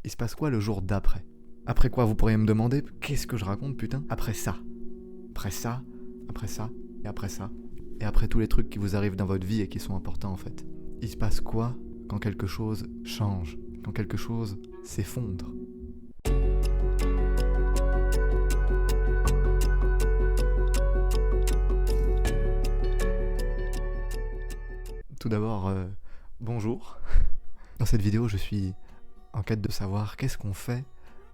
Il se passe quoi le jour d'après? Après quoi, vous pourriez me demander, qu'est-ce que je raconte, putain? Après ça. Après ça, après ça, et après ça. Et après tous les trucs qui vous arrivent dans votre vie et qui sont importants en fait. Il se passe quoi quand quelque chose change? Quand quelque chose s'effondre? Tout d'abord, bonjour. Dans cette vidéo, je suis en quête de savoir qu'est-ce qu'on fait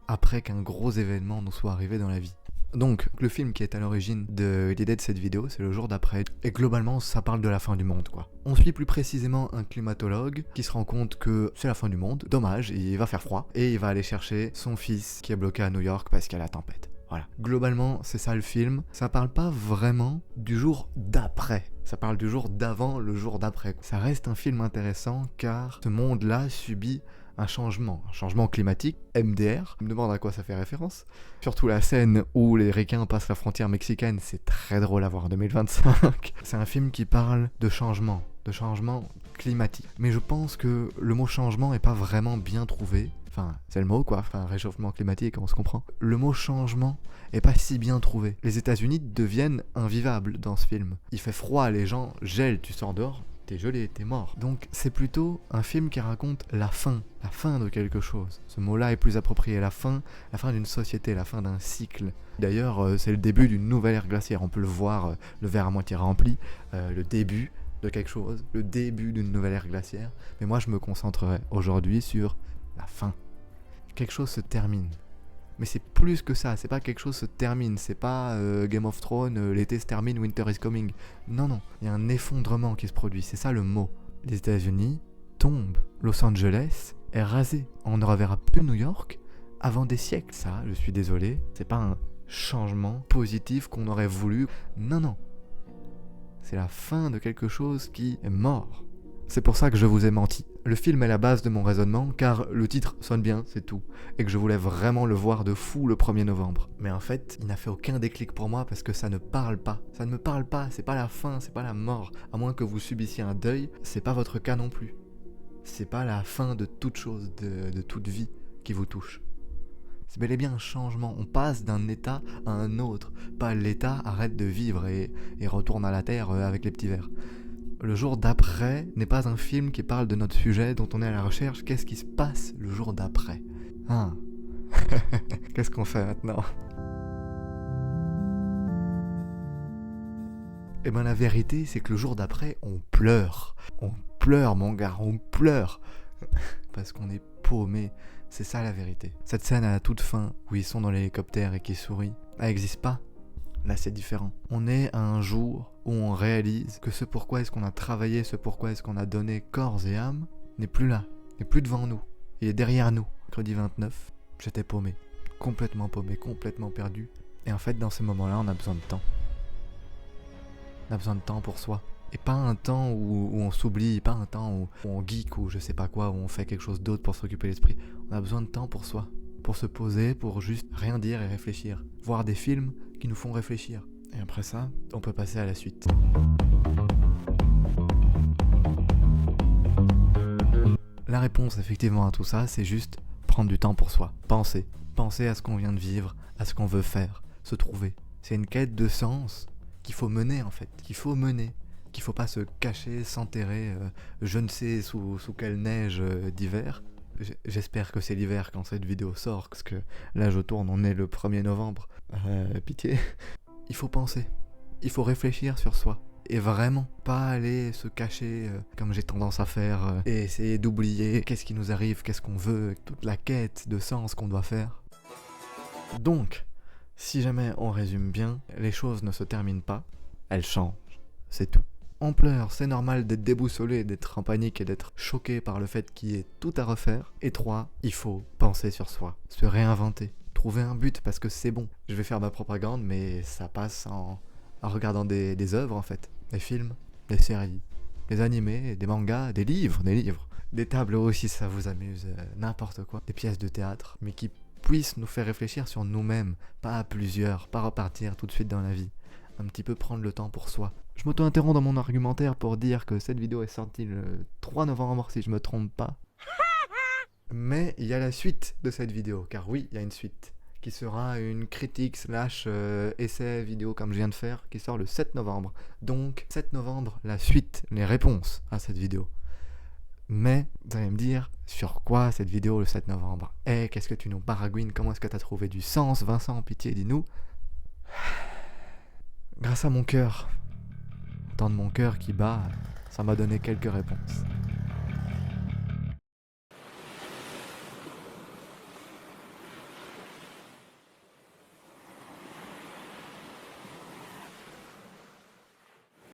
après qu'un gros événement nous soit arrivé dans la vie. Donc, le film qui est à l'origine de l'idée de cette vidéo, c'est le jour d'après. Et globalement, ça parle de la fin du monde, quoi. On suit plus précisément un climatologue qui se rend compte que c'est la fin du monde, dommage, il va faire froid, et il va aller chercher son fils qui est bloqué à New York parce qu'il y a la tempête. Voilà. Globalement, c'est ça le film. Ça parle pas vraiment du jour d'après. Ça parle du jour d'avant, le jour d'après. Ça reste un film intéressant car ce monde-là subit un changement climatique, MDR. Je me demande à quoi ça fait référence. Surtout la scène où les requins passent la frontière mexicaine, c'est très drôle à voir en 2025. C'est un film qui parle de changement climatique. Mais je pense que le mot changement est pas vraiment bien trouvé. Enfin, c'est le mot quoi, enfin réchauffement climatique, on se comprend. Le mot changement est pas si bien trouvé. Les États-Unis deviennent invivables dans ce film. Il fait froid, les gens gèlent, tu sors dehors, t'es gelé, t'es mort. Donc c'est plutôt un film qui raconte la fin de quelque chose. Ce mot-là est plus approprié, la fin d'une société, la fin d'un cycle. D'ailleurs, c'est le début d'une nouvelle ère glaciaire, on peut le voir, le verre à moitié rempli, le début de quelque chose, le début d'une nouvelle ère glaciaire. Mais moi je me concentrerai aujourd'hui sur la fin. Quelque chose se termine. Mais c'est plus que ça, c'est pas quelque chose se termine, c'est pas Game of Thrones, l'été se termine, winter is coming. Non, non, il y a un effondrement qui se produit, c'est ça le mot. Les États-Unis tombent, Los Angeles est rasé, on ne reverra plus New York avant des siècles. Ça, je suis désolé, c'est pas un changement positif qu'on aurait voulu. Non, non. C'est la fin de quelque chose qui est mort. C'est pour ça que je vous ai menti. Le film est la base de mon raisonnement, car le titre sonne bien, c'est tout. Et que je voulais vraiment le voir de fou le 1er novembre. Mais en fait, il n'a fait aucun déclic pour moi parce que ça ne parle pas. Ça ne me parle pas, c'est pas la fin, c'est pas la mort. À moins que vous subissiez un deuil, c'est pas votre cas non plus. C'est pas la fin de toute chose, de toute vie qui vous touche. C'est bel et bien un changement, on passe d'un état à un autre. Pas l'état arrête de vivre et retourne à la terre avec les petits vers. Le jour d'après n'est pas un film qui parle de notre sujet dont on est à la recherche. Qu'est-ce qui se passe le jour d'après? Qu'est-ce qu'on fait maintenant? Eh ben la vérité, c'est que le jour d'après, on pleure. On pleure, mon gars, on pleure. Parce qu'on est paumé. C'est ça la vérité. Cette scène à la toute fin, où ils sont dans l'hélicoptère et qu'ils sourient, elle n'existe pas. Là, c'est différent. On est à un jour où on réalise que ce pourquoi est-ce qu'on a travaillé, ce pourquoi est-ce qu'on a donné corps et âme, n'est plus là, n'est plus devant nous. Il est derrière nous. Mercredi 29, j'étais paumé, complètement perdu. Et en fait, dans ces moments-là, on a besoin de temps. On a besoin de temps pour soi. Et pas un temps où on s'oublie, pas un temps où on geek ou je sais pas quoi, où on fait quelque chose d'autre pour s'occuper l'esprit. On a besoin de temps pour soi. Pour se poser, pour juste rien dire et réfléchir. Voir des films qui nous font réfléchir. Et après ça, on peut passer à la suite. La réponse effectivement à tout ça, c'est juste prendre du temps pour soi. Penser. Penser à ce qu'on vient de vivre, à ce qu'on veut faire, se trouver. C'est une quête de sens qu'il faut mener en fait. Qu'il faut pas se cacher, s'enterrer, je ne sais sous quelle neige d'hiver. J'espère que c'est l'hiver quand cette vidéo sort, parce que là je tourne, on est le 1er novembre. Pitié. Il faut penser, il faut réfléchir sur soi. Et vraiment, pas aller se cacher comme j'ai tendance à faire, et essayer d'oublier qu'est-ce qui nous arrive, qu'est-ce qu'on veut, toute la quête de sens qu'on doit faire. Donc, si jamais on résume bien, les choses ne se terminent pas, elles changent, c'est tout. On pleure, c'est normal d'être déboussolé, d'être en panique et d'être choqué par le fait qu'il y ait tout à refaire. Et 3, il faut penser sur soi, se réinventer, trouver un but parce que c'est bon. Je vais faire ma propagande, mais ça passe en regardant des œuvres en fait, des films, des séries, des animés, des mangas, des livres, des tableaux aussi, ça vous amuse, n'importe quoi, des pièces de théâtre, mais qui puissent nous faire réfléchir sur nous-mêmes, pas à plusieurs, pas repartir tout de suite dans la vie. Un petit peu prendre le temps pour soi. Je m'auto-interromps dans mon argumentaire pour dire que cette vidéo est sortie le 3 novembre si je me trompe pas. Mais il y a la suite de cette vidéo, car oui, il y a une suite, qui sera une critique slash essai vidéo comme je viens de faire, qui sort le 7 novembre. Donc, 7 novembre, la suite, les réponses à cette vidéo. Mais, vous allez me dire, sur quoi cette vidéo le 7 novembre? Qu'est-ce que tu nous baragouines? Comment est-ce que tu as trouvé du sens, Vincent? Pitié, dis-nous. Grâce à mon cœur, entendre mon cœur qui bat, ça m'a donné quelques réponses.